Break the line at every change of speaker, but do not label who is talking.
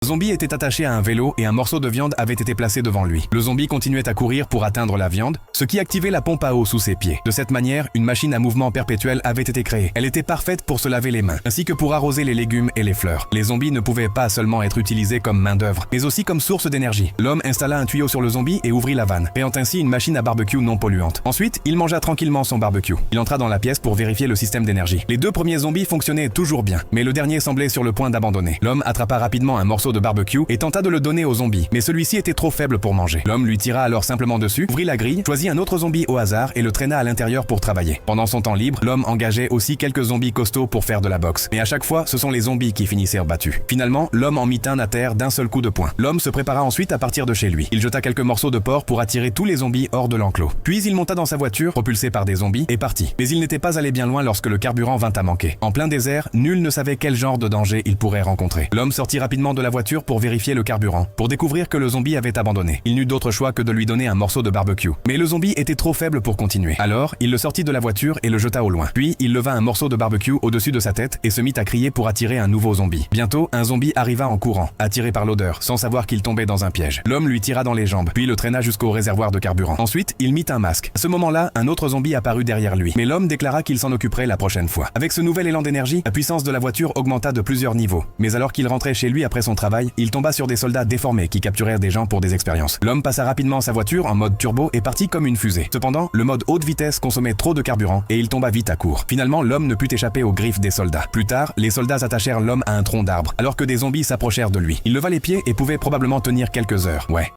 Le zombie était attaché à un vélo et un morceau de viande avait été placé devant lui. Le zombie continuait à courir pour atteindre la viande, ce qui activait la pompe à eau sous ses pieds. De cette manière, une machine à mouvement perpétuel avait été créée. Elle était parfaite pour se laver les mains, ainsi que pour arroser les légumes et les fleurs. Les zombies ne pouvaient pas seulement être utilisés comme main-d'œuvre, mais aussi comme source d'énergie. L'homme installa un tuyau sur le zombie et ouvrit la vanne, créant ainsi une machine à barbecue non polluante. Ensuite, il mangea tranquillement son barbecue. Il entra dans la pièce pour vérifier le système d'énergie. Les deux premiers zombies fonctionnaient toujours bien, mais le dernier semblait sur le point d'abandonner. L'homme attrapa rapidement un morceau de barbecue et tenta de le donner au zombie, mais celui-ci était trop faible pour manger. L'homme lui tira alors simplement dessus, ouvrit la grille, choisit un autre zombie au hasard et le traîna à l'intérieur pour travailler. Pendant son temps libre, l'homme engageait aussi quelques zombies costauds pour faire de la boxe. Mais à chaque fois, ce sont les zombies qui finissaient battus. Finalement, l'homme en mit un à terre d'un seul coup de poing. L'homme se prépara ensuite à partir de chez lui. Il jeta quelques morceaux de porc pour attirer tous les zombies hors de l'enclos. Puis il monta dans sa voiture, propulsé par des zombies, et partit. Mais il n'était pas allé bien loin lorsque le carburant vint à manquer. En plein désert, nul ne savait quel genre de danger il pourrait rencontrer. L'homme sortit rapidement de la voiture pour vérifier le carburant, pour découvrir que le zombie avait abandonné. Il n'eut d'autre choix que de lui donner un morceau de barbecue. Mais le zombie était trop faible pour continuer. Alors, il le sortit de la voiture et le jeta au loin. Puis, il leva un morceau de barbecue au-dessus de sa tête et se mit à crier pour attirer un nouveau zombie. Bientôt, un zombie arriva en courant, attiré par l'odeur, sans savoir qu'il tombait dans un piège. L'homme lui tira dans les jambes, puis le traîna jusqu'au réservoir de carburant. Ensuite, il mit un masque. À ce moment-là, un autre zombie apparut derrière lui. Mais l'homme déclara qu'il s'en occuperait la prochaine fois. Avec ce nouvel élan d'énergie, la puissance de la voiture augmenta de plusieurs niveaux. Mais alors qu'il rentrait chez lui après son travail, il tomba sur des soldats déformés qui capturèrent des gens pour des expériences. L'homme passa rapidement sa voiture en mode turbo et partit comme une fusée. Cependant, le mode haute vitesse consommait trop de carburant et il tomba vite à court. Finalement, l'homme ne put échapper aux griffes des soldats. Plus tard, les soldats attachèrent l'homme à un tronc d'arbre, alors que des zombies s'approchèrent de lui. Il leva les pieds et pouvait probablement tenir quelques heures. Ouais.